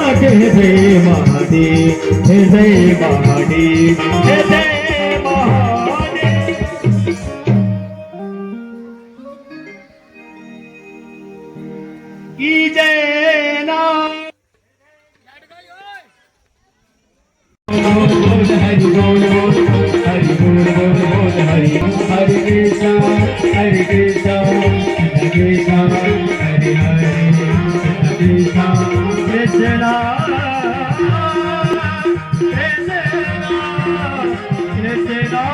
जय महादेव जय महादेव जय महादेव। की जय नाम हरि बोल बोल हरि बोल बोल बोल हरि हरे कृष्णा हरे कृष्णा हरे कृष्णा हरे हरे कृष्णा कृष्णा कृष्णा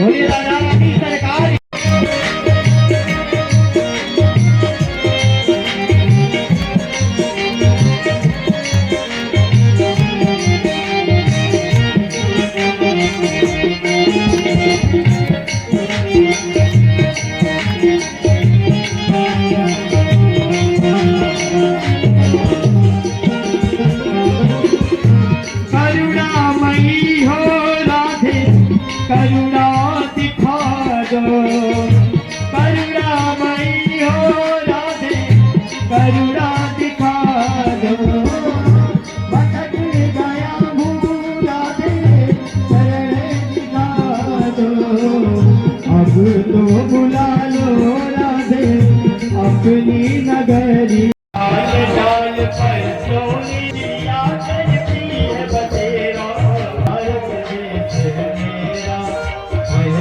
बोलिए राजा की सरकार। करुणामयी हो राधे करुणा दिखा दो, करुणामयी हो राधे करुणा दिखा दो। भटक गया हूँ राधे शरण दिखा दो। अब तो बुला लो राधे अपनी नगरी। डाल पर सोनी चिड़िया करती है बसेरा। भारत देश है मेरा वह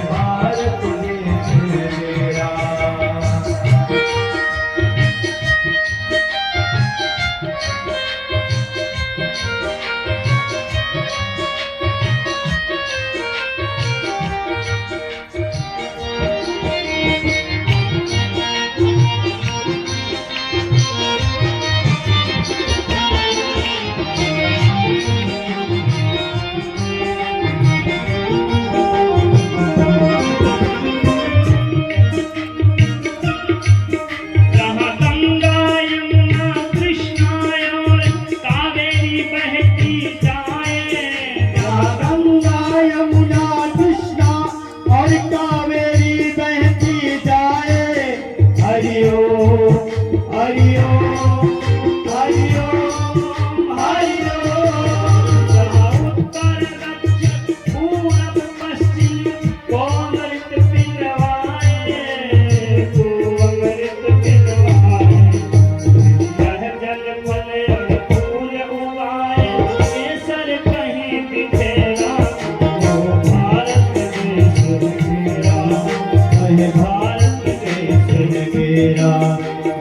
भारत देश है मेरा।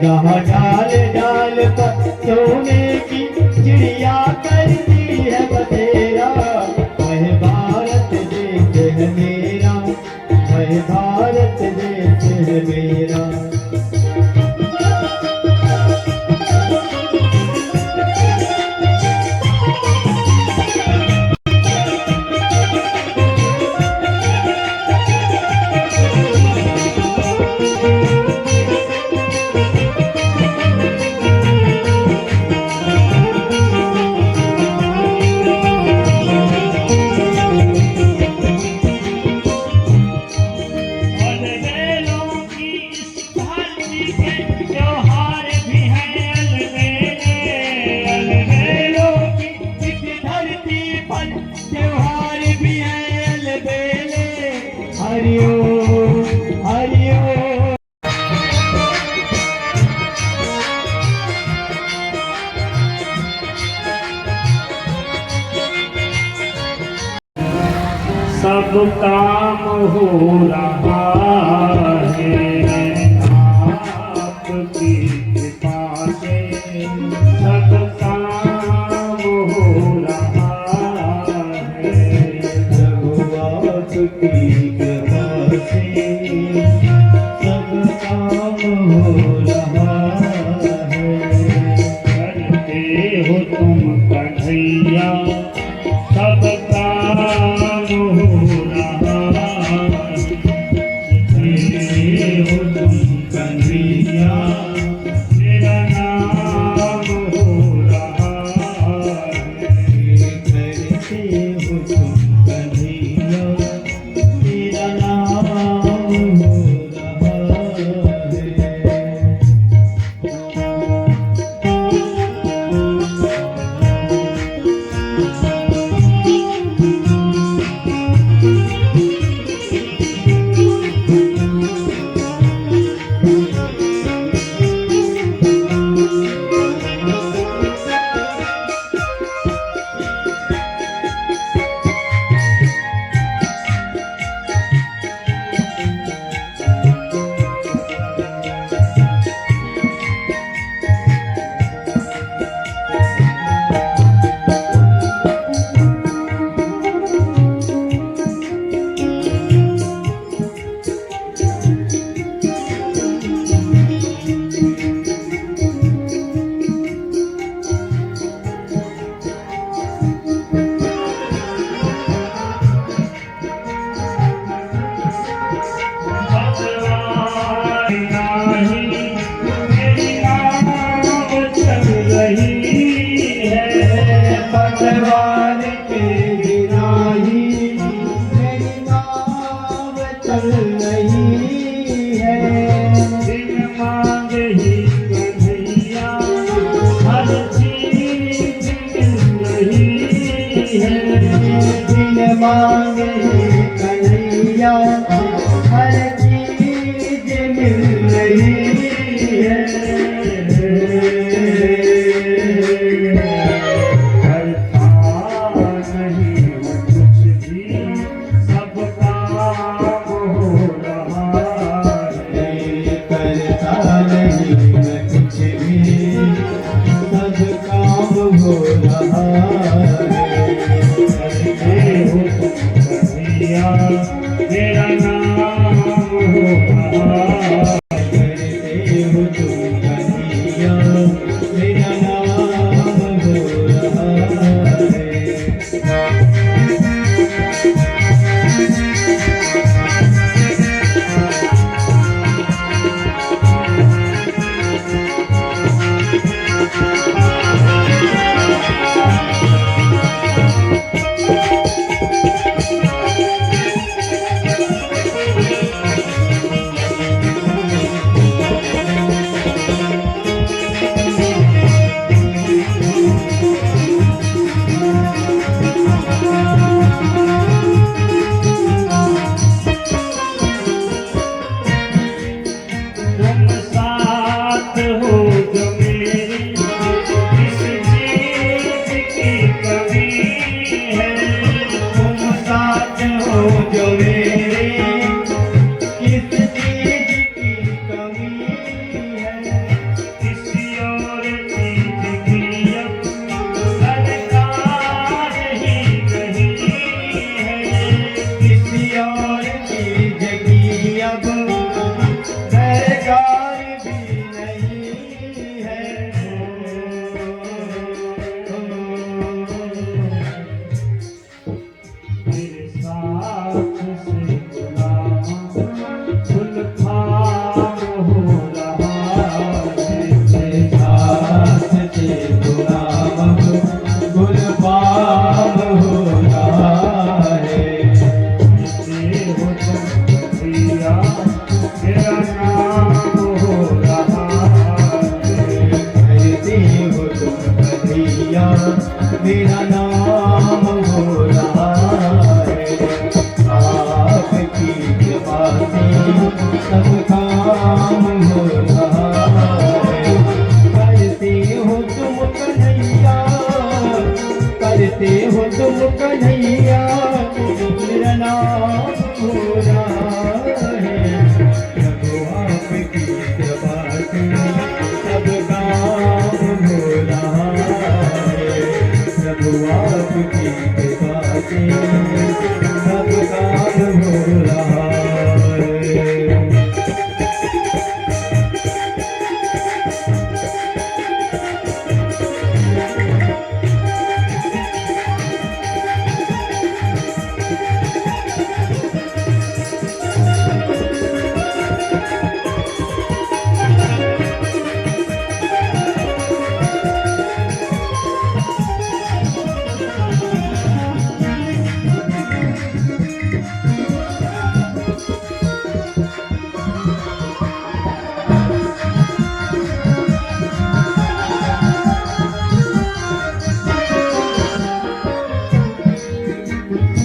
जहाँ डाल डाल पर सोने की चिड़िया करती है बसेरा। वह भारत देश है मेरा वह भारत देश है मेरा। त्योहार भी है अलबेले। हरिओ हरिओ सब काम हो रहा है आपकी कृपा से। सब काम हो रहा की कृपा से। सब काम हो रहा है। करते हो तुम कन्हैया सब काम बिन मांगे कन्हैया हर चीज मिल रही है। करता नहीं कुछ भी सब काम हो रहा है। करता नहीं मैं कुछ भी सब काम हो रहा है। करते हो कन्हैया मेरा नाम हो रहा है। करते हो तुम कन्हैया मेरा नाम हो रहा है। तुम साथ हो जो मेरी किस चीज की कमी है। तुम साथ हो जो मेरे किस चीज की कमी है। किसी और चीज की अब दरकार ही नहीं है। किसी और चीज की अब दरकार भी नहीं है। मेरे साथ से गुलाम गुल खाम हो रहा है। मेरे साथ से गुलाम गुल खाम हो रहा है। करते हो तुम कन्हैया मेरा नाम हो रहा है। करते हो तुम कन्हैया मेरा नाम हो रहा है। आपकी कृपा से सब काम हो रहा है। करते हो तुम कन्हैया करते हो तुम कन्हैया मेरा नाम हो रहा है। प्रभु आपकी कृपा से सब काम हो रहा है। प्रभु आपकी कृपा से सब काम हो रहा है।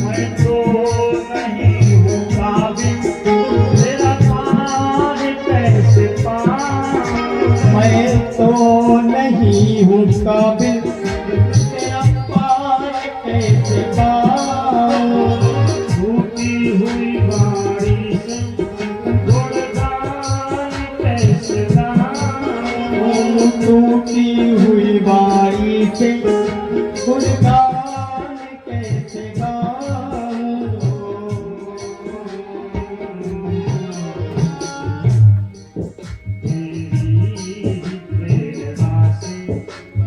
मैं तो नहीं हूँ काबिल तेरा पार कैसे पाऊं। मैं तो नहीं हूँ काबिल तेरा पार कैसे पाऊं। टूटी हुई बाड़ी से गुणगान कैसे गाऊं। टूटी हुई बाड़ी से गुणगान कैसे गाऊं। तेरी प्रेरणा से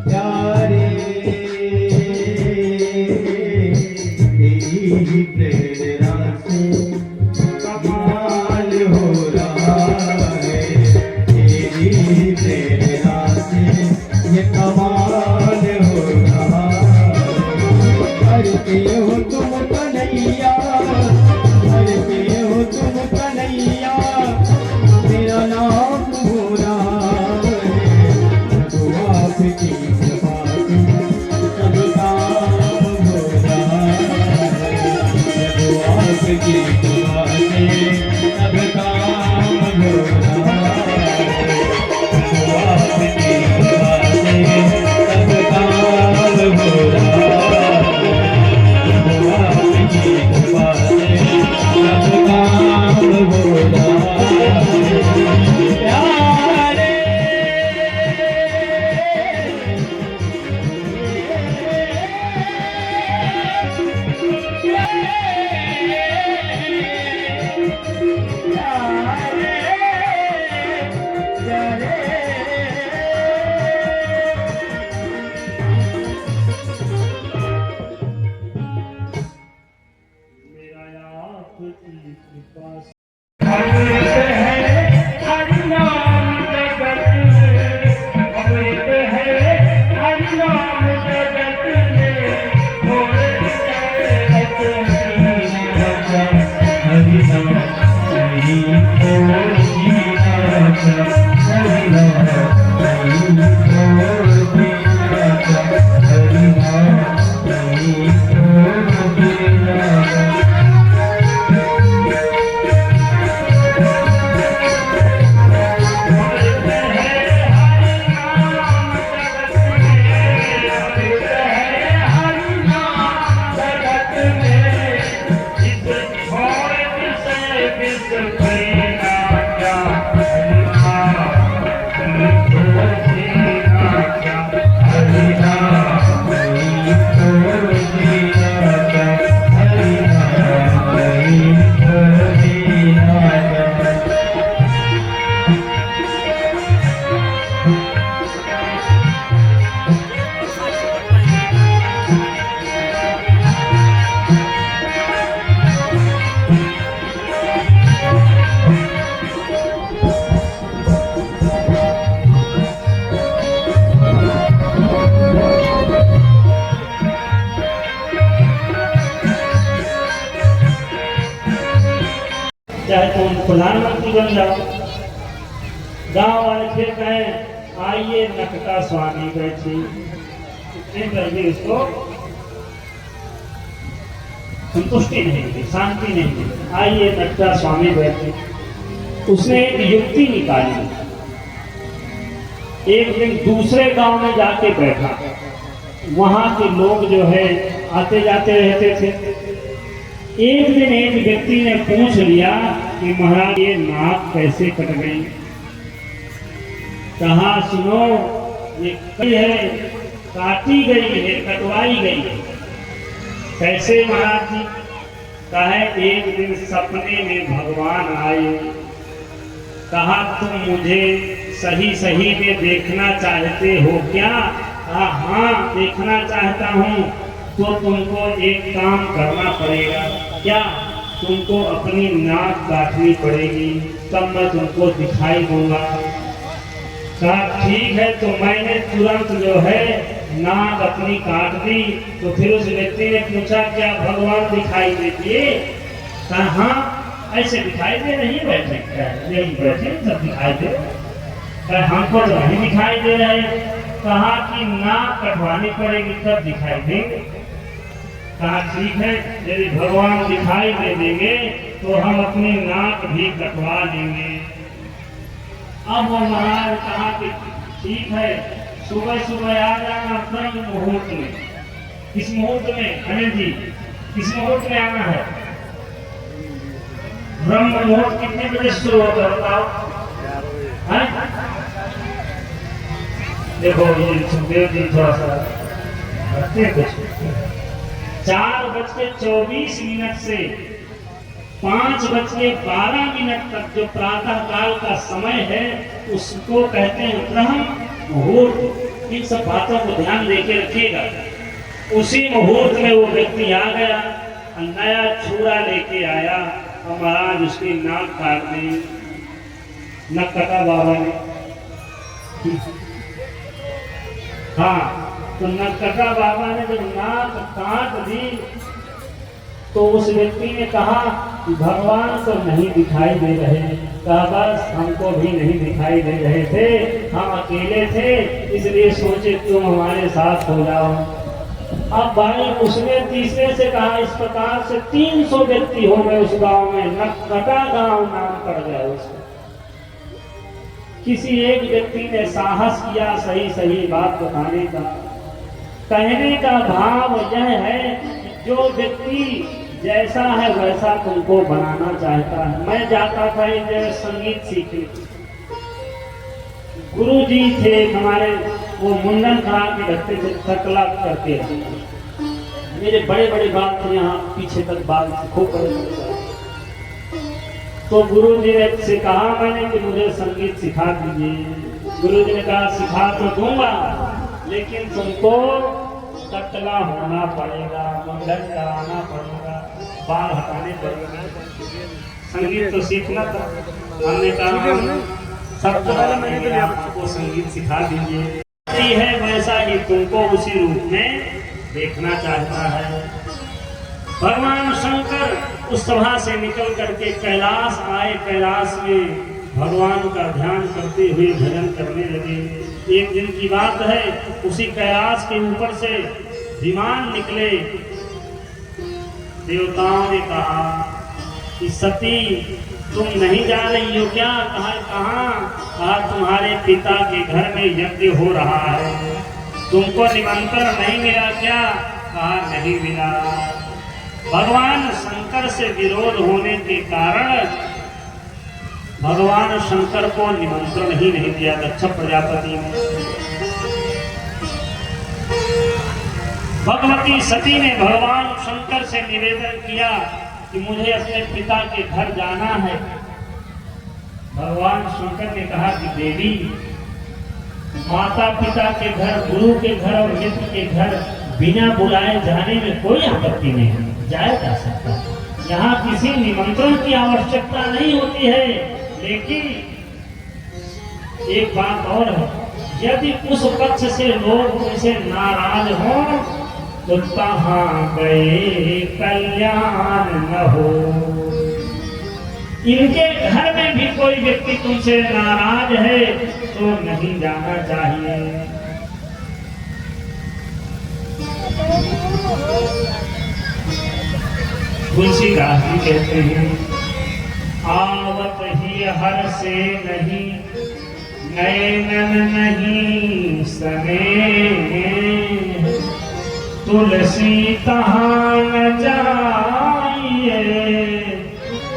प्यारे तेरी प्रेरणा से कमाल हो रहा है। तेरी प्रेरणा से ये कमाल हो रहा है। करते हो तुम कन्हैया करते हो तुम कन्हैया मेरा नाम हो रहा है। प्रभु आपकी कृपा से सब काम हो रहा चाहे तुम प्रधानमंत्री बन जाओ। गांव वाले फिर कहें आइए नकटा स्वामी बैठे, इतने पर भी उसको संतुष्टि नहीं मिली, शांति नहीं मिली। आइए नकटा स्वामी बैठे। उसने एक युक्ति निकाली। एक दिन दूसरे गांव में जाके बैठा, वहां के लोग जो है आते जाते रहते थे। एक दिन एक व्यक्ति ने पूछ लिया कि महाराज ये नाक कैसे कट गई? कहा सुनो, ये कटी है, काटी गई है, कटवाई गई है। कैसे महाराज जी? कहा एक दिन सपने में भगवान आए, कहा तुम मुझे सही सही में देखना चाहते हो क्या? कहा हाँ देखना चाहता हूँ। तो तुमको एक काम करना पड़ेगा। क्या? तुमको अपनी नाक काटनी पड़ेगी, तब मैं तुमको दिखाई दूंगा। कहा ठीक है। तो मैंने तुरंत जो है नाक अपनी काट दी। तो फिर उस व्यक्ति ने पूछा क्या भगवान दिखाई देती? कहा हाँ ऐसे दिखाई दे रही बैठे, यही बैठे सब दिखाई दे। हमको तो नहीं दिखाई दे रहे। कहा कि नाक कटवानी पड़ेगी तब दिखाई देंगे। कहा ठीक है, यदि भगवान दिखाई दे देंगे तो हम अपनी नाक भी कटवा लेंगे। अब वो महाराज कहा कि ठीक है, सुबह सुबह आ जाना ब्रह्म मुहूर्त में। किस मुहूर्त में अनिल जी? किस मुहूर्त में आना है? ब्रह्म मुहूर्त कितने बजे शुरू होता है बताओ? देखो ये सुखदेव जी थोड़ा सा रखते कुछ। 4:24 से 5:12 तक जो प्रातः काल का समय है उसको कहते हैं ब्रह्म मुहूर्त। इन सब बातों को ध्यान देके रखिएगा। उसी मुहूर्त में वो व्यक्ति आ गया, नया छुरा लेके आया और महाराज उसकी नाक काट दी। नक कटा बाबा ने। हाँ, तो नक्कटा बाबा ने जब नाक काट दी तो उस व्यक्ति ने कहा कि भगवान तो नहीं दिखाई दे रहे। कहा बस हमको भी नहीं दिखाई दे रहे थे, हम अकेले थे, इसलिए सोचे तुम हमारे साथ हो जाओ। अब भाई उसने तीसरे से कहा, इस प्रकार से 300 व्यक्ति हो गए उस गांव में। नक्कटा गांव नाम पड़ गया उसको। किसी एक व्यक्ति ने साहस किया सही सही बात बताने का। कहने का भाव यह है कि जो व्यक्ति जैसा है वैसा तुमको बनाना चाहता है। मैं जाता था एक जगह संगीत सीखने। गुरु जी थे हमारे, वो मुंडन करा के रखते थे, तकला करते थे। मेरे बड़े बड़े बाल थे, यहाँ पीछे तक बाल खूब बड़े बड़े। तो गुरु जी ने से कहा मैंने कि मुझे संगीत सिखा दीजिए। गुरु जी ने कहा सिखा तो दूंगा, लेकिन तुमको तकला होना पड़ेगा, मुंडन कराना पड़ेगा, बाल हटाने पड़ेगा। संगीत तो सीखना था। हमने कहा सब मैंने आपको संगीत सिखा दीजिए। है वैसा ही तुमको उसी रूप में देखना चाहता है। भगवान शंकर उस सभा से निकल करके कैलाश आए। कैलाश में भगवान का ध्यान करते हुए भजन करने लगे। एक दिन की बात है, उसी कैलाश के ऊपर से विमान निकले। देवताओं ने कहा कि सती तुम नहीं जा रही हो क्या? कहा तुम्हारे पिता के घर में यज्ञ हो रहा है, तुमको निमंत्रण नहीं मिला क्या? कहा नहीं मिला। भगवान शंकर से विरोध होने के कारण भगवान शंकर को निमंत्रण ही नहीं दिया दक्ष प्रजापति ने। भगवती सती ने भगवान शंकर से निवेदन किया कि मुझे अपने पिता के घर जाना है। भगवान शंकर ने कहा कि देवी, माता पिता के घर, गुरु के घर और मित्र के घर बिना बुलाए जाने में कोई आपत्ति नहीं है, जाया जा सकता है। यहाँ किसी निमंत्रण की आवश्यकता नहीं होती है। लेकिन एक बात और है, यदि उस पक्ष से लोग उनसे नाराज हों तो कहाँ गए कल्याण न हो। इनके घर में भी कोई व्यक्ति तुमसे नाराज है तो नहीं जाना चाहिए। तुलसीदास जी कहते हैं, आवत ही हर से नहीं, नैनन नहीं सने, तुलसी कहाँ न जाइए,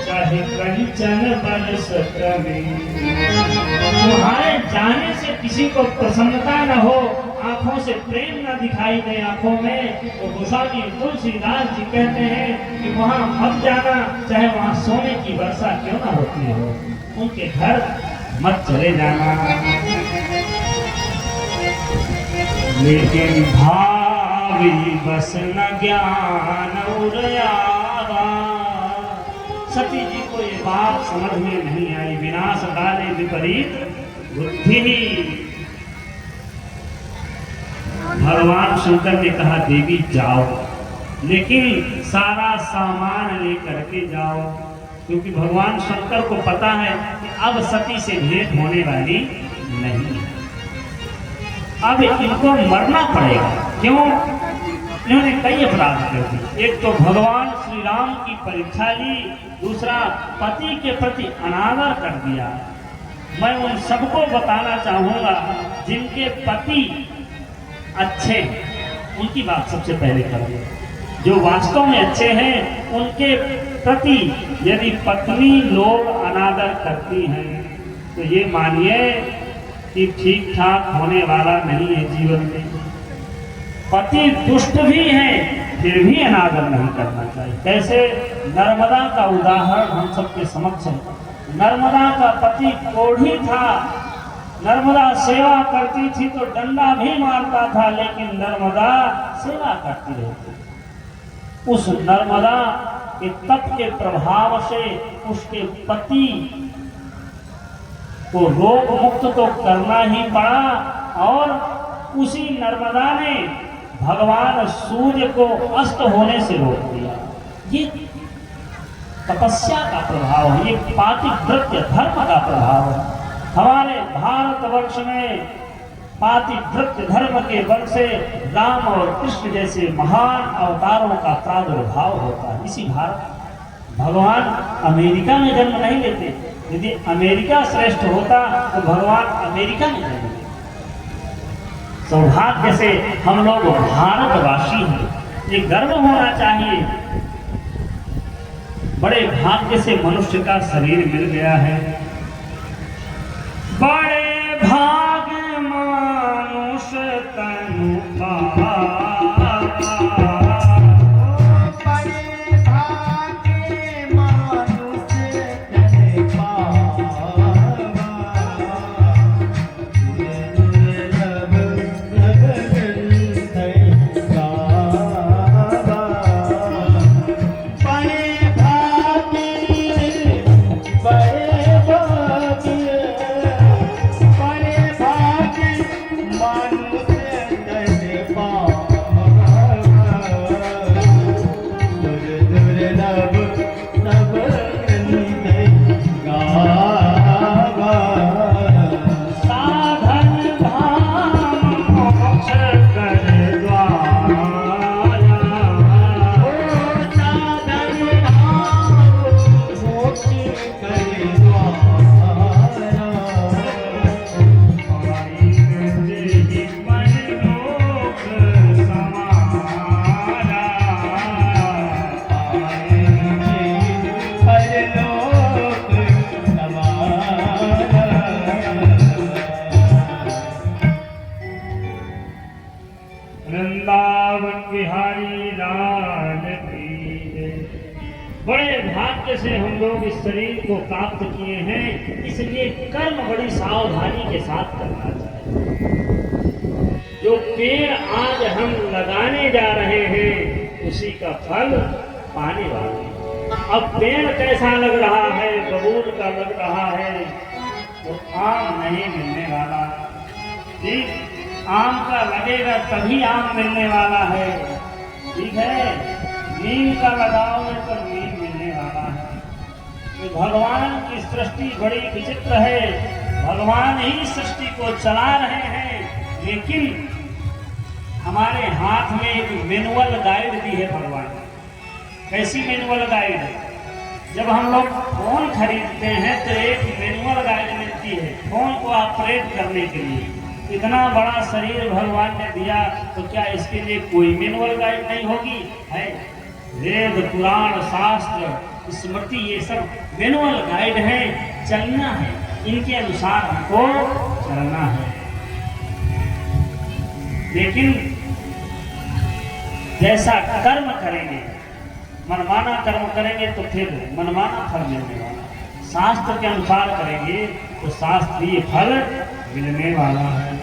चाहे कंचन बरसत में। तुम्हारे जाने से किसी को प्रसन्नता न हो, आंखों से प्रेम न दिखाई दे आंखों में, तो गोस्वामी तुलसीदास जी कहते हैं कि वहां मत जाना, चाहे वहां सोने की वर्षा क्यों ना होती हो, उनके घर मत चले जाना। लेकिन भावी बस न ज्ञान उदयावा। सती जी को ये बात समझ में नहीं आई। विनाश डाले विपरीत बुद्धि। भगवान शंकर ने कहा देवी जाओ, लेकिन सारा सामान लेकर के जाओ, क्योंकि भगवान शंकर को पता है कि अब सती से भेंट होने वाली नहीं है, अब इनको मरना पड़ेगा। क्यों? इन्होंने कई अपराध कर दिए। एक तो भगवान श्री राम की परीक्षा ली, दूसरा पति के प्रति अनादर कर दिया। मैं उन सबको बताना चाहूंगा जिनके पति अच्छे हैं, उनकी बात सबसे पहले करें। जो वास्तव में अच्छे हैं उनके प्रति यदि पत्नी लोग अनादर करती हैं तो ये मानिए कि ठीक ठाक होने वाला नहीं है जीवन में। पति दुष्ट भी हैं फिर भी अनादर नहीं करना चाहिए। कैसे? नर्मदा का उदाहरण हम सबके समक्ष है। नर्मदा का पति कोढ़ी था, नर्मदा सेवा करती थी तो डंडा भी मारता था, लेकिन नर्मदा सेवा करती रहती। उस नर्मदा के तप के प्रभाव से उसके पति को रोग मुक्त तो करना ही पड़ा, और उसी नर्मदा ने भगवान सूर्य को अस्त होने से रोक दिया। ये तपस्या का प्रभाव है, ये पातिव्रत्य धर्म का प्रभाव है। हमारे भारतवर्ष में पातिव्रत्य धर्म के बल से राम और कृष्ण जैसे महान अवतारों का प्रादुर्भाव होता है। इसी भारत भगवान अमेरिका में जन्म नहीं लेते। यदि अमेरिका श्रेष्ठ होता तो भगवान अमेरिका में जन्म लेते। सौभाग्य से हम लोग भारतवासी हैं, ये गर्व होना चाहिए। बड़े भाग्य से मनुष्य का शरीर मिल गया है। बड़े भाग्य मानुष तनु पावा। बड़े भाग्य से हम लोग इस शरीर को प्राप्त किए हैं, इसलिए कर्म बड़ी सावधानी के साथ करना चाहिए। जो पेड़ आज हम लगाने जा रहे हैं उसी का फल पाने वाले हैं। अब पेड़ कैसा लग रहा है, बबूल का लग रहा है तो आम नहीं मिलने वाला। ठीक, आम का लगेगा तभी आम मिलने वाला है। ठीक है, नीम का लगाओगे तो नीम मिलने वाला है। कि भगवान की सृष्टि बड़ी विचित्र है, भगवान ही सृष्टि को चला रहे हैं, लेकिन हमारे हाथ में एक मैनुअल गाइड दी है भगवान। कैसी मैनुअल गाइड? जब हम लोग फोन खरीदते हैं तो एक मैनुअल गाइड मिलती है फोन को ऑपरेट करने के लिए। इतना बड़ा शरीर भगवान ने दिया तो क्या इसके लिए कोई मैनुअल गाइड नहीं होगी? है। वेद पुराण शास्त्र स्मृति ये सब मैनुअल गाइड है, चलना है, इनके अनुसार हमको चलना है। लेकिन जैसा कर्म करेंगे, मनमाना कर्म करेंगे तो फिर मनमाना फल मिलने वाला, शास्त्र के अनुसार करेंगे तो शास्त्रीय फल मिलने वाला है।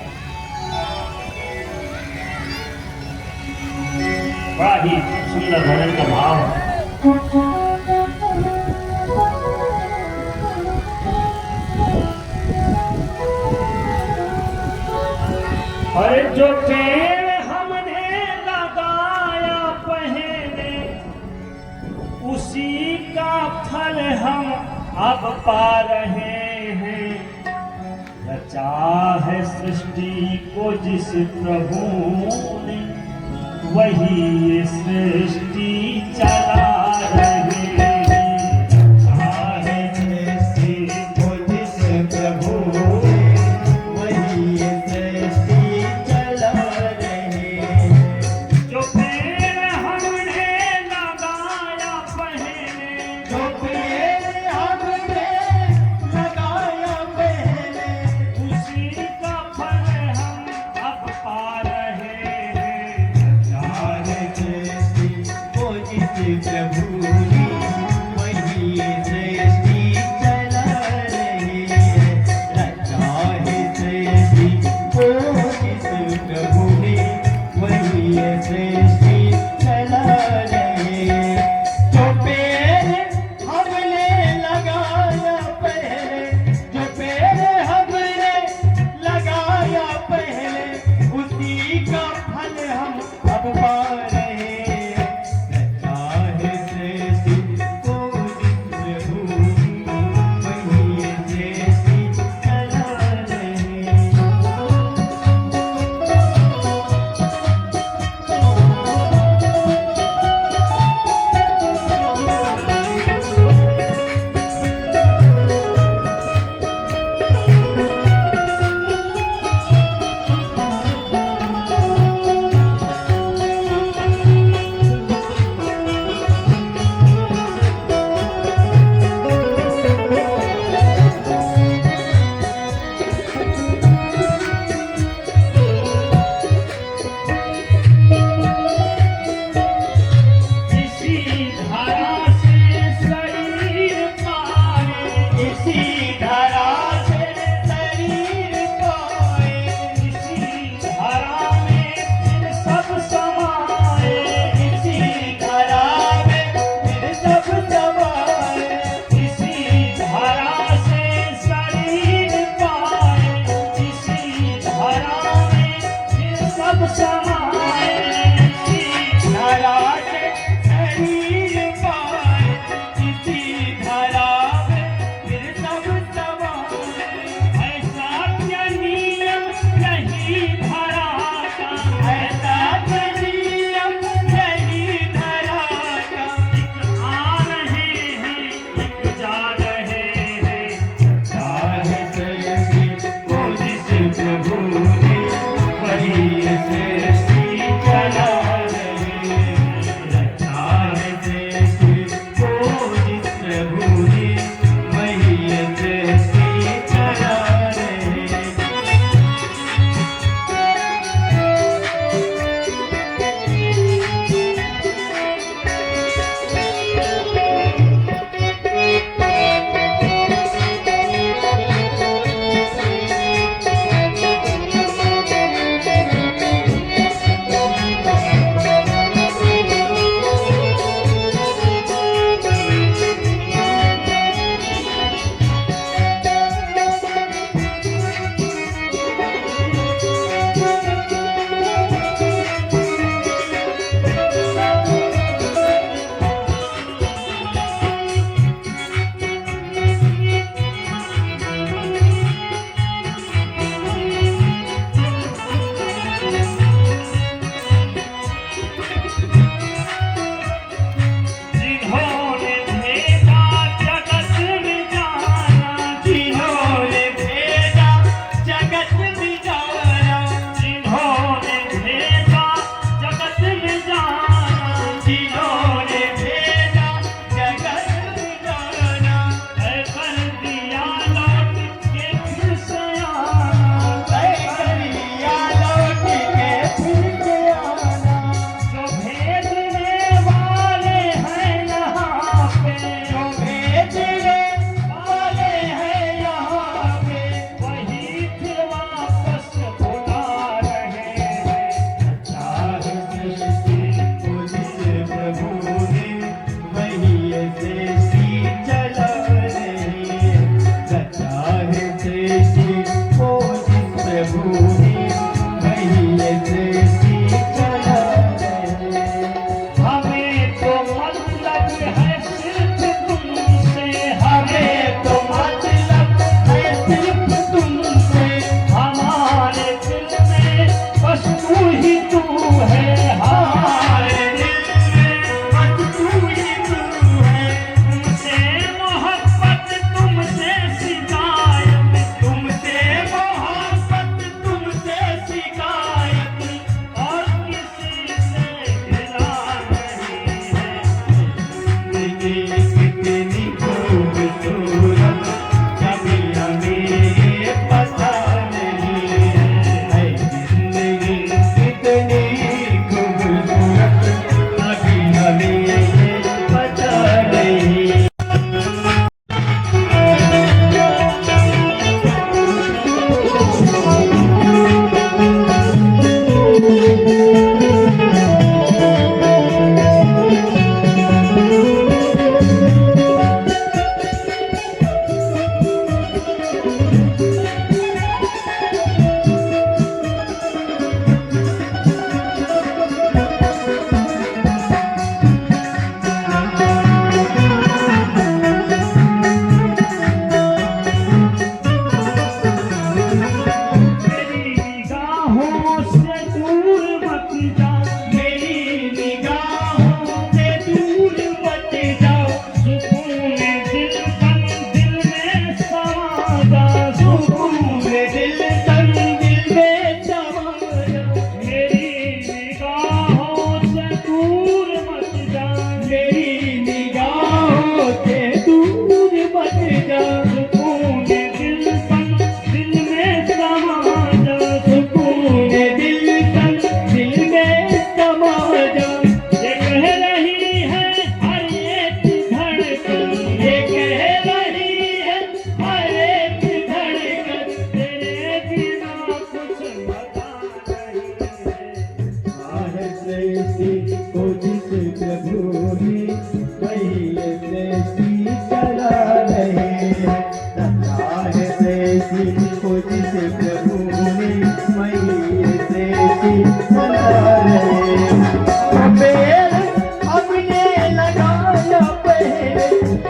बड़ा ही सुंदर भजन का भाव है। अरे जो पेड़ हमने लगाया पहले उसी का फल हम अब पा रहे हैं। रचा है सृष्टि को जिस प्रभु ने वही ये सृष्टि चला रहे हैं। रचा है सृष्टि को जिस प्रभु ने वही ये सृष्टि चला रहे हैं। जो पेड़ हमने लगाया पहले, जो पेड़ हमने लगाया पहले उसी का फल हम अब पा रहे हैं। रचा है सृष्टि को जिस प्रभु ने वही ये सृष्टि चला रहे हैं। रचा है सृष्टि को जिस प्रभु ने वही ये सृष्टि चला रहे हैं। जो पेड़ हमने लगाया पहले, जो पेड़ हमने लगाया पहले उसी का फल हम अब पा रहे हैं। रचा है सृष्टि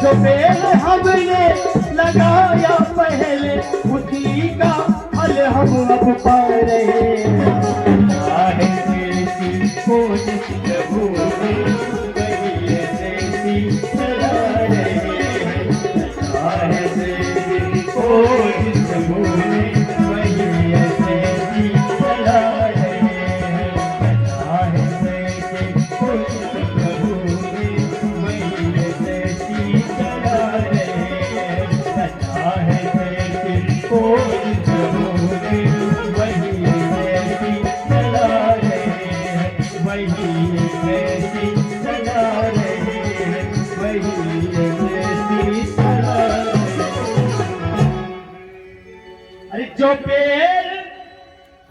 जो पेड़ हमने लगाया पहले उसी का फल हम अब पा रहे हैं। आहे तेरी कोशिश प्रभु में वही ऐसी चला रहे हैं। आहे तेरी कोशिश प्रभु में वही ऐसी चला रहे हैं। आहे तेरी कोशिश प्रभु में वही ऐसी चला रहे हैं। आहे तेरी कोशिश प्रभु में वही ऐसी चला रहे हैं। वही ऐसी चला रहे हैं। वही ऐसी चला रहे हैं। अरे जो पेड़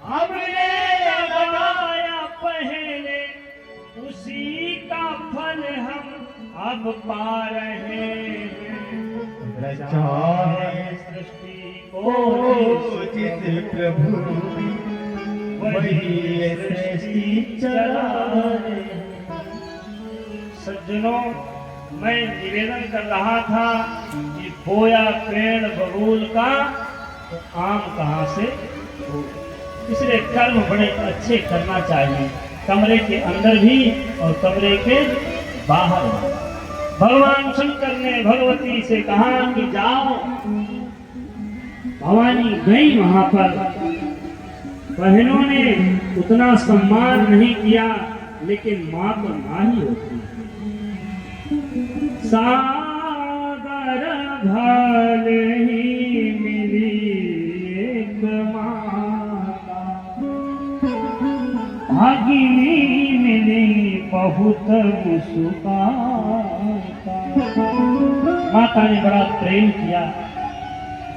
हमने लगाया पहले उसी का फल हम अब पा रहे हैं। चाहे सृष्टि ओ को जिस प्रभु वही ऐसी चला रहे हैं। सज्जनों, मैं निवेदन कर रहा था कि बोया पेड़ बबूल का तो आम कहाँ से हो। इसलिए कर्म बड़े अच्छे करना चाहिए, कमरे के अंदर भी और कमरे के बाहर भी। भगवान शंकर ने भगवती से कहा कि जाओ। भवानी गई वहां पर। बहनों ने उतना सम्मान नहीं किया, लेकिन मां तो मां ही होती है। सागर भल ही मिली एक माता, भागिनी मिली बहुत मुस्कुराता। माता ने बड़ा प्रेम किया।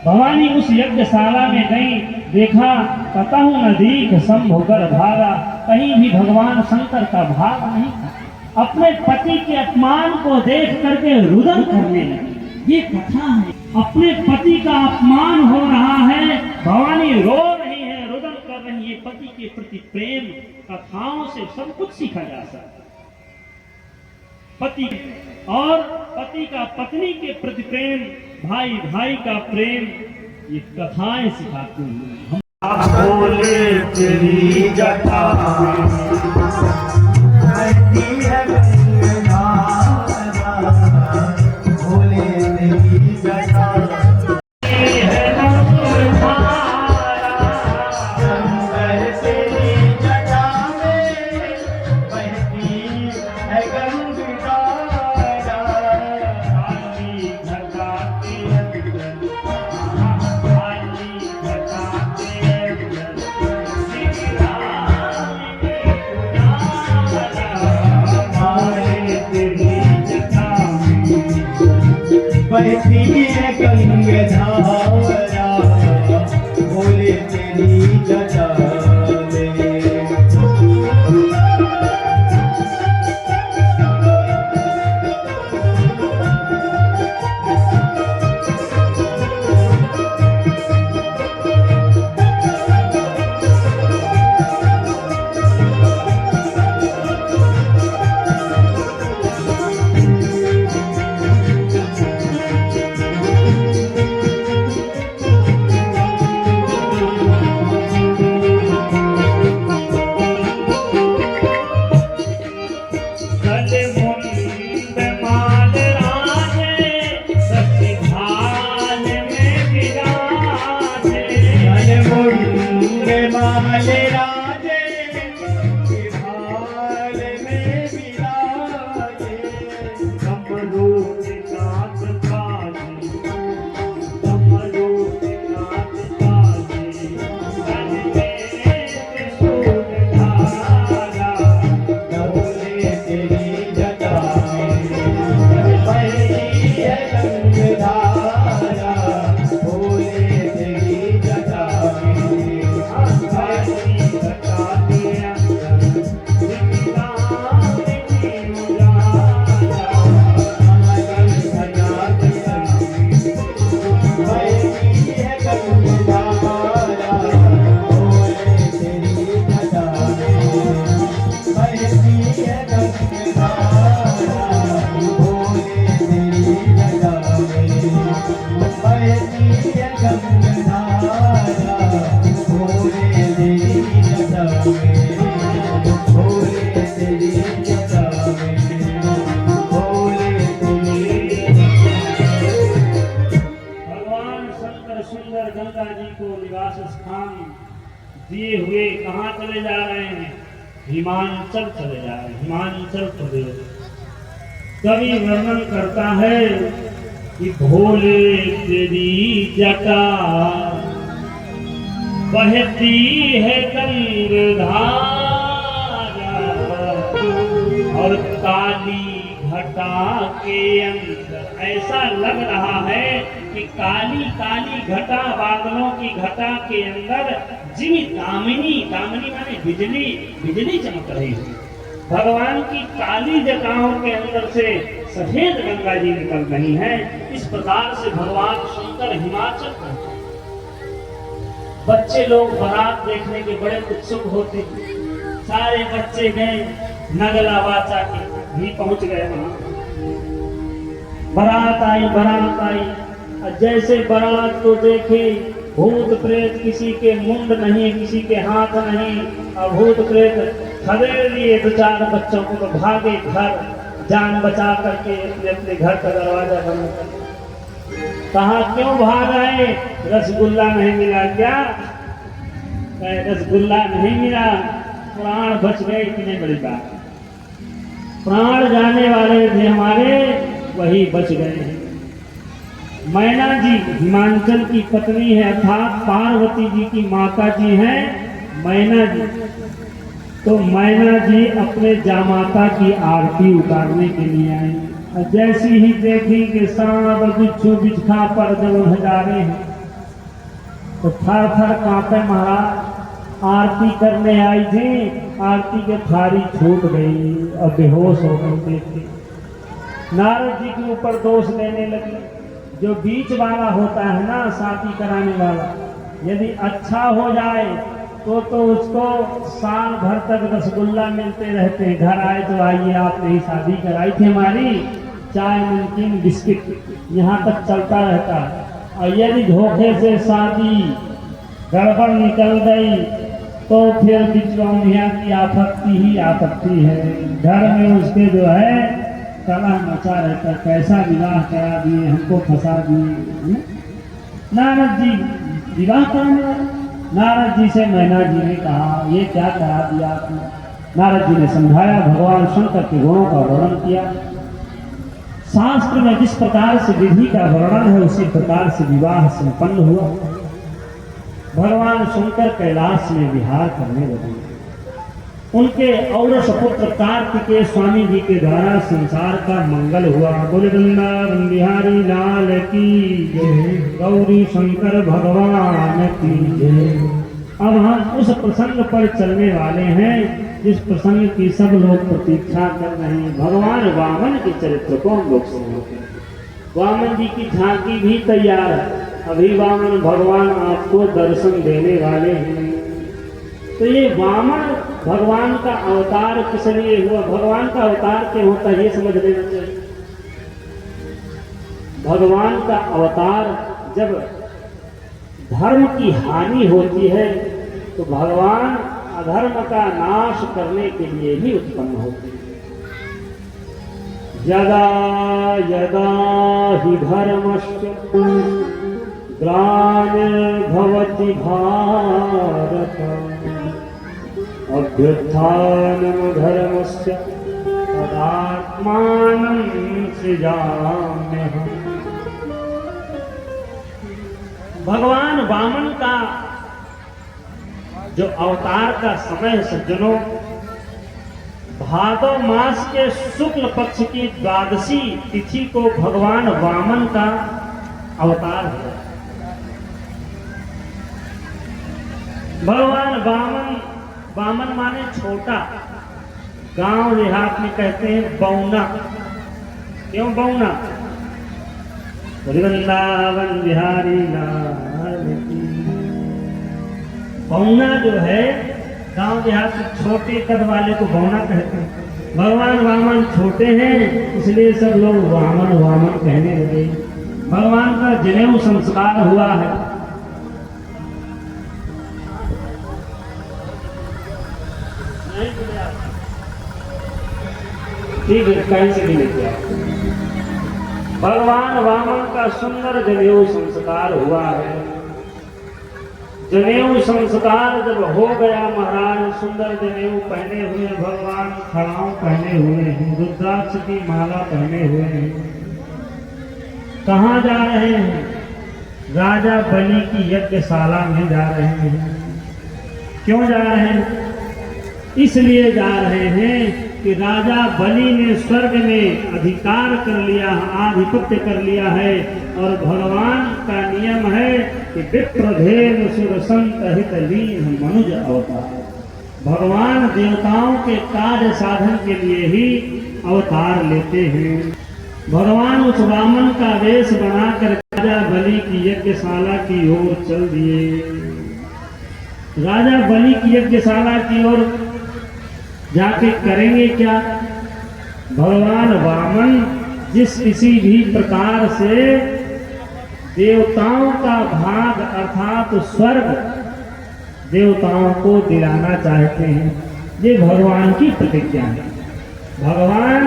भवानी उस यज्ञशाला में गई, देखा कतहु नदी सम होकर भागा, कहीं भी भगवान शंकर का भाग नहीं था। अपने पति के अपमान को देख करके रुदन करने लगी। ये कथा है, अपने पति का अपमान हो रहा है, भवानी रो रही है, रुदन कर रही है। पति के प्रति प्रेम कथाओं से सब कुछ सीखा जा सकता है। पति और पति का पत्नी के प्रति प्रेम, भाई भाई का प्रेम, ये कथाएं सिखाती हैं। बोले तेरी जटा बोले तेरी जटा बहती है गंगाधारा बोले तेरी जटा माले राजे भाल में विराजे कमरू के नाथ काजी, कमरू के नाथ काजी, तन में सूर धारा, बोले तेरी जटा बहती है गंगाधारा बोले तेरी जटा तेरी निवास स्थान दिए हुए कहाँ चले जा रहे हैं? हिमाचल चले जा रहे हैं, हिमाचल प्रदेश। कवि वर्णन करता है कि भोले तेरी जटा बहती है गंगाधारा और काली घटा के अंदर ऐसा लग रहा है कि काली काली घटा, बादलों की घटा के अंदर जिमी दामिनी, दामिनी माने बिजली, बिजली चमक रही है। भगवान की काली जटाओं के अंदर से सफेद गंगा जी निकल रही है। इस प्रकार से भगवान शंकर हिमाचल पहुंचे। बच्चे लोग बारात देखने के बड़े उत्सुक होते, सारे बच्चे गए, नगला वाचा के भी पहुंच गए वहां। बारात आई, बारात आई, और जैसे बारात को देखे, भूत प्रेत, किसी के मुंड नहीं, किसी के हाथ नहीं, और भूत प्रेत खदेड़ लिए 2-4 बच्चों को, तो भागे घर, जान बचा करके अपने अपने घर का दरवाजा बंद कर। कहा क्यों भाग आए? रसगुल्ला नहीं मिला क्या? रसगुल्ला नहीं मिला, प्राण बच गए, इतने बड़ी बात। प्राण जाने वाले थे हमारे, वही बच गए हैं। मैना जी हिमाचल की पत्नी है, अर्थात पार्वती जी की माता जी हैं मैना जी। तो मैना जी अपने जामाता की आरती उतारने के लिए आई, और जैसी ही देखी कि सांप बिच्छू बिछखा पर जब हजारे हैं, तो थर थर कांपे महाराज। आरती करने आई थी, आरती के थारी छूट गई और बेहोश हो गए थे। नारद जी के ऊपर दोष देने लगी। जो बीच वाला होता है ना, शादी कराने वाला, यदि अच्छा हो जाए तो उसको साल भर तक रसगुल्ला मिलते रहते हैं। घर आए तो आइए, आपने ही शादी कराई थी हमारी, चाय नमकीन बिस्किट यहाँ तक चलता रहता है। और यदि धोखे से शादी गड़बड़ निकल गई तो फिर बिचौनिया की आपत्ति ही आपत्ति है। घर में उसके जो है कला मचा रहता, कैसा विवाह करा दिए, हमको फंसा दिए। नारद जी विवाह कराने, नारद जी से मैना जी ने कहा ये क्या करा दिया आपने? नारद जी ने समझाया, भगवान शंकर के गुणों का वर्णन किया। शास्त्र में जिस प्रकार से विधि का वर्णन है, उसी प्रकार से विवाह संपन्न हुआ। भगवान शंकर कैलाश में विहार करने लगे। उनके औरस पुत्र कार्तिकेय स्वामी जी के द्वारा संसार का मंगल हुआ। बोले वृंदावन बिहारी लाल की जय, गौरी शंकर भगवान की जय। अब हम उस प्रसंग पर चलने वाले हैं जिस प्रसंग की सब लोग प्रतीक्षा कर रहे हैं। भगवान वामन के चरित्र को हम लोग सुनते हैं। वामन जी की झांकी भी तैयार है। अभी वामन भगवान आपको दर्शन देने वाले हैं। तो ये वामन भगवान का अवतार किस लिए हुआ? भगवान का अवतार क्या होता है ये समझ लेना चाहिए। भगवान का अवतार जब धर्म की हानि होती है तो भगवान अधर्म का नाश करने के लिए ही उत्पन्न होते हैं। यदा यदा हि धर्मस्य ग्लानिर्भवति भारत अभ्युत्थानं धर्मस्य तदात्मानं सृजाम्यहम्। भगवान वामन का जो अवतार का समय सज्जनों, भादव मास के शुक्ल पक्ष की द्वादशी तिथि को भगवान वामन का अवतार है। भगवान वामन, वामन माने छोटा, गांव देहात में कहते हैं बौना। क्यों बौना? वृंदावन बिहारी लाल की। बौना जो है गांव देहात में छोटे कद वाले को बौना कहते हैं। भगवान वामन छोटे हैं, इसलिए सब लोग वामन वामन कहने लगे। भगवान का जनेऊ संस्कार हुआ है। ठीक है, कहीं से भी लेते आओ। भगवान वामन का सुंदर जनेऊ संस्कार हुआ है। जनेऊ संस्कार जब हो गया महाराज, सुंदर जनेऊ पहने हुए भगवान खड़ाऊ पहने हुए हैं, रुद्राक्ष की माला पहने हुए हैं। कहाँ जा रहे हैं? राजा बलि की यज्ञशाला में जा रहे हैं। क्यों जा रहे हैं? इसलिए जा रहे हैं कि राजा बलि ने स्वर्ग में अधिकार कर लिया, आधिपत्य कर लिया है, और भगवान का नियम है कि विप्रधेन सुर संत हित लीन मनुज अवतार। भगवान देवताओं के कार्य साधन के लिए ही अवतार लेते हैं। भगवान उस वामन का वेश बनाकर राजा बलि की यज्ञशाला की ओर चल दिए। राजा बलि की यज्ञशाला की ओर जाके करेंगे क्या? भगवान वामन जिस किसी भी प्रकार से देवताओं का भाग अर्थात स्वर्ग देवताओं को दिलाना चाहते हैं, ये भगवान की प्रतिज्ञा है। भगवान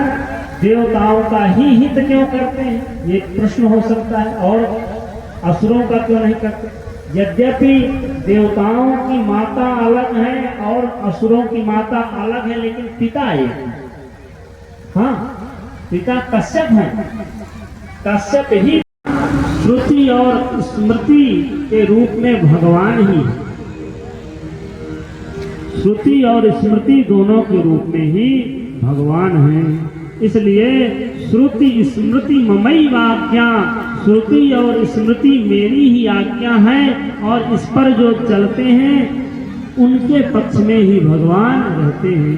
देवताओं का ही हित क्यों करते हैं, ये प्रश्न हो सकता है, और असुरों का क्यों नहीं करते? यद्यपि देवताओं की माता अलग है और असुरों की माता अलग है, लेकिन पिता एक है। हाँ, पिता कश्यप है। कश्यप ही श्रुति और स्मृति के रूप में भगवान ही है। श्रुति और स्मृति दोनों के रूप में ही भगवान हैं। इसलिए श्रुति स्मृति ममई आज्ञा, श्रुति और स्मृति मेरी ही आज्ञा है, और इस पर जो चलते हैं उनके पक्ष में ही भगवान रहते हैं।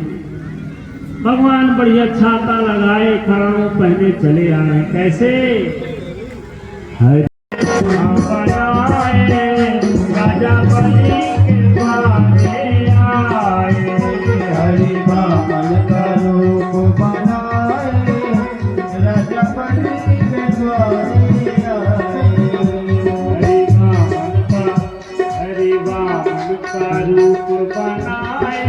भगवान बढ़िया छाता लगाए खड़ाऊ पहने चले आए। कैसे? हरि राजा बलि के द्वारे आए, हरि वामन का रूप बनाए, राजा बलि के द्वारे आए। हरि वामन का रूप बनाए,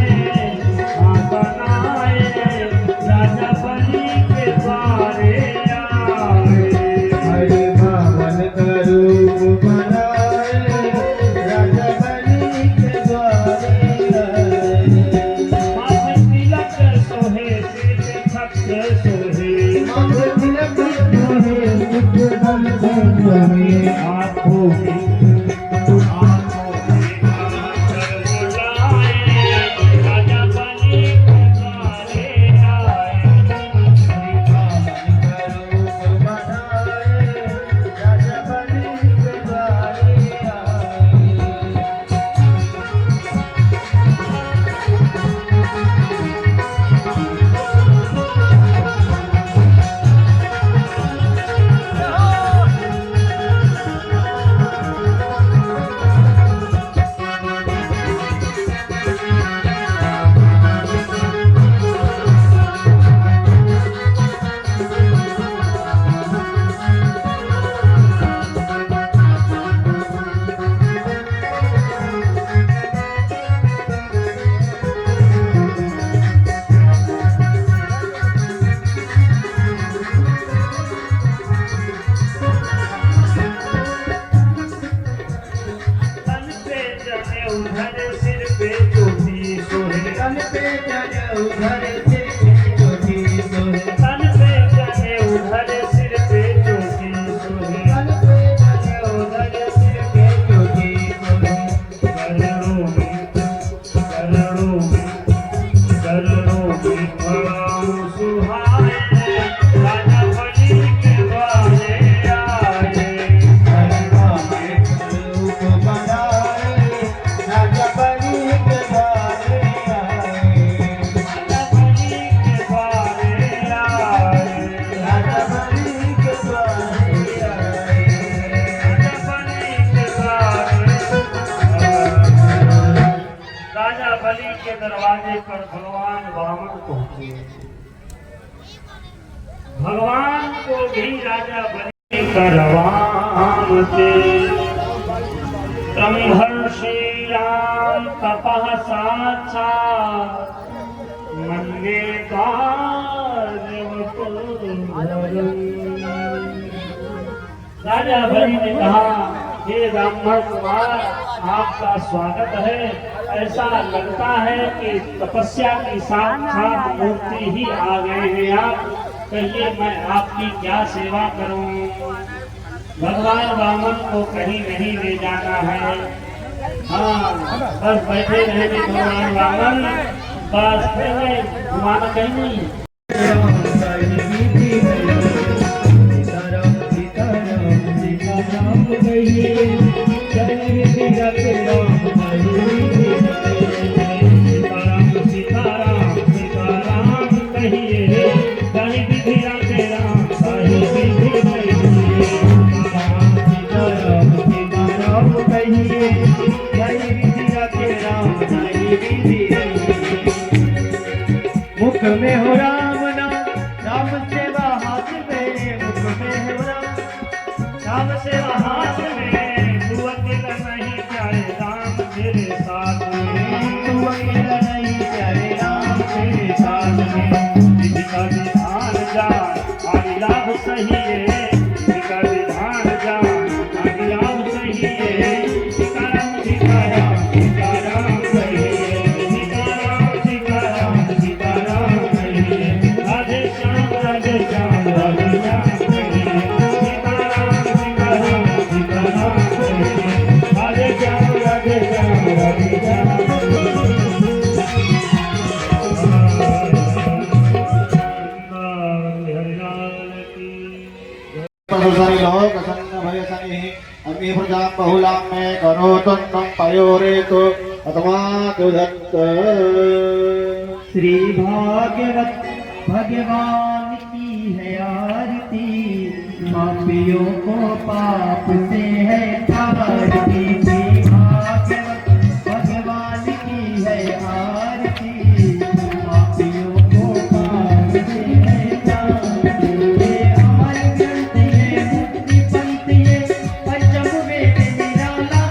राजा बलि के द्वारे आए। हरि वामन का रूप बनाए, राजा बलि के द्वारे आए। माथे तिलक सोहे, सिर पे छत्र सोहे, माथे तिलक सोहे, सिर पे छत्र सोहे, आँखों में राजा बलि के द्वारे आए। राजा बलि के द्वारे आए। तन पे जनेऊ धरे, सिर पे चोटी सोहे, तन पे जनेऊ धरे, सिर पे चोटी सोहे, तन पे जनेऊ धरे, सिर पे चोटी सोहे, तन पे जनेऊ धरे, सिर पे चोटी सोहे। करणों में खड़ाऊ सुहाए, राजा बलि के द्वारे आए। हरि वामन का रूप बनाए, राजा बलि के द्वारे आए। राजा बलि के द्वारे आए। राजा बलि के द्वारे आए। राजा बलि के दरवाजे पर भगवान वामन पहुंचे। भगवान को भी राजा बलि करवाम थे। ब्रह्मर्षियां तपः साक्षात् मन्ये राजा बलि ने कहा, हे ब्राह्मण कुमार, आपका स्वागत है। ऐसा लगता है कि तपस्या की साक्षात मूर्ति ही आ गए हैं आप। कहिए मैं आपकी क्या सेवा करूं? भगवान वामन को कहीं नहीं ले जाना है। हाँ, बस बैठे रहेंगे भगवान वामन, बस फिर घुमाना कहीं नहीं है। मुख में हो राम नाम, राम सेवा हाथ में। मुख में हो राम सेवा हाथ में, तू अकेला नहीं प्यारे राम तेरे साथ में। तू अकेला नहीं प्यारे राम तेरे साथ में। विधि का विधान जान आदि लाभ सही है। विधि का विधान जान आदि लाभ सही है। सीताराम सीताराम सीताराम सही है। सीताराम सीताराम सीताराम सही है। राधे श्याम राधे श्याम राधे श्याम सही है। सीताराम सीताराम सीताराम सही है। राधे श्याम राधे श्याम राधे श्याम प्रसुसरि लोक संग भय सनि अग्नि प्रजा बहुलां मे करोतु तं पयोरेतु अतमातुदत्त। श्री भागवत भगवान की है आरती, पापियों को पाप से है तारती। श्री भागवत भगवान की है आरती, पापियों को पाप से है तारती। ये अमर ग्रंथ ये मुक्ति पंथ ये पंचम वेद निराला,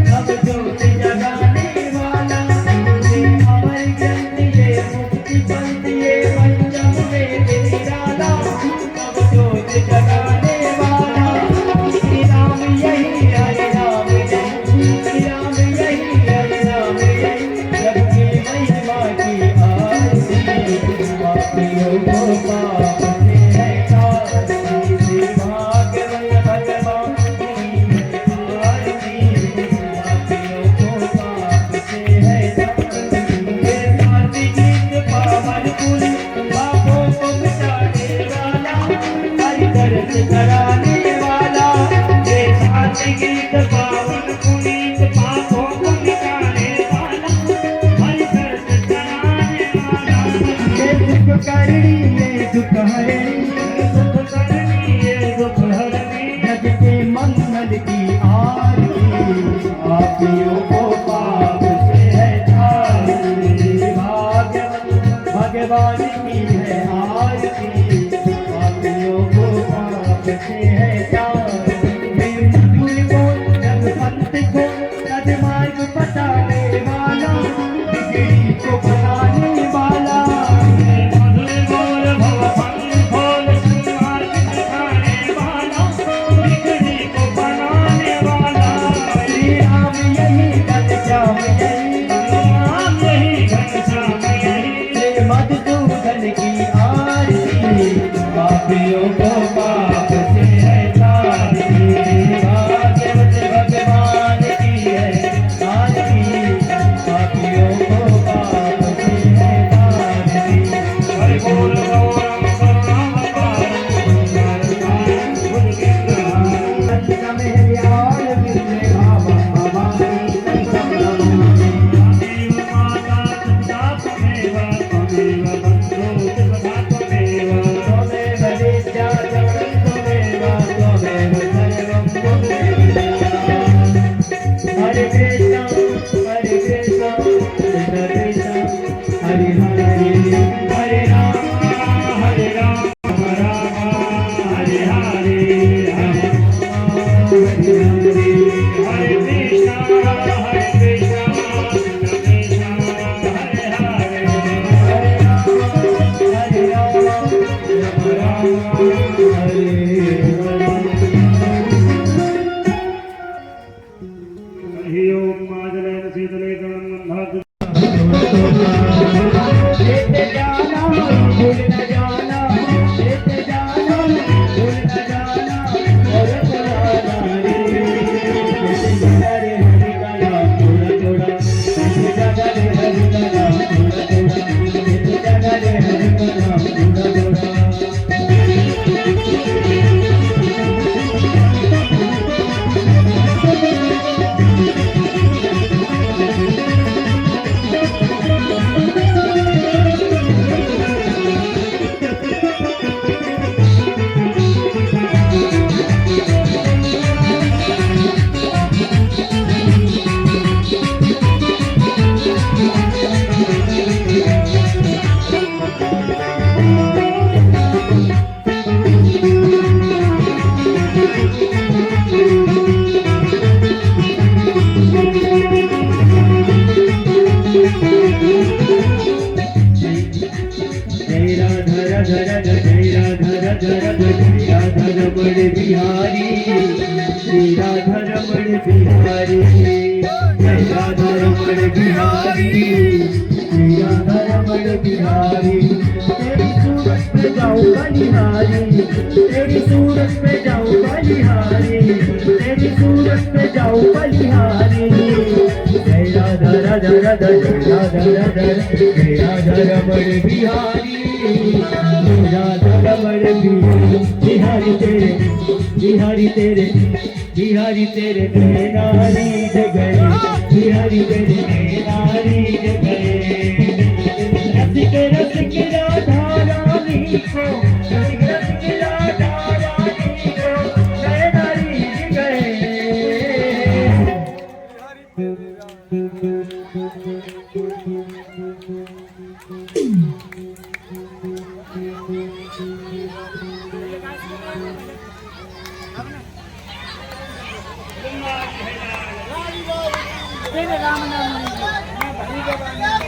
सब ज्योत जगाने वाला। ये अमर ग्रंथ ये मुक्ति पंथ ये पंचम वेद निराला, सब ज्योत जगाने वाला। श्री राम यही हरे राम यही, श्री राम यही हरे राम यही, सबकी महिमा की आरती, पापियों को पाप से है तारती। श्री भागवत भगवान की है आरती, पापियों को पाप से है तारती। ये आरती गीत पावन पुनि, पापों को मिटाने वाला, हरि दर्श कराने वाला। ये आरती गीत पावन पुनीत, पापों को मिटाने वाला, हरि दर्श कराने वाला। ये दुख करनी ये दुख हरनी, दुख करनी ये दुख हरनी, जग के मंगल की आरती, पापियों को पाप से है तारती। भागवत भगवान की है आरती, पापियों को पाप से है तारती। मधुर बोल जब संत को सद्मार्ग बताने वाला, बिगड़ी को बनाने वाला। मधुर बोल भव भंग खोल, सुमार्ग दिखाने वाला, बिगड़ी को बनाने वाला। श्री राम यही घनश्याम यही, राम यही घनश्याम यही, श्री मधुसूदन की आरती, पापियों को पाप से रमण बिहारी श्री राधा रमण बिहारी तेरी सूरत पे जाऊं बलिहारी तेरी सूरत पे जाऊं बलिहारी तेरी सूरत पे जाऊं बलिहारी जय राधा राधा राधा जय राधा राधा जय राधा रमण बिहारी राधा रमण बिहारी बिहारी तेरे नारी जगए बिहारी तेरे नारी जगए रस के राधा रानी को रस के राधा रानी को जय नारी जगए राम नाम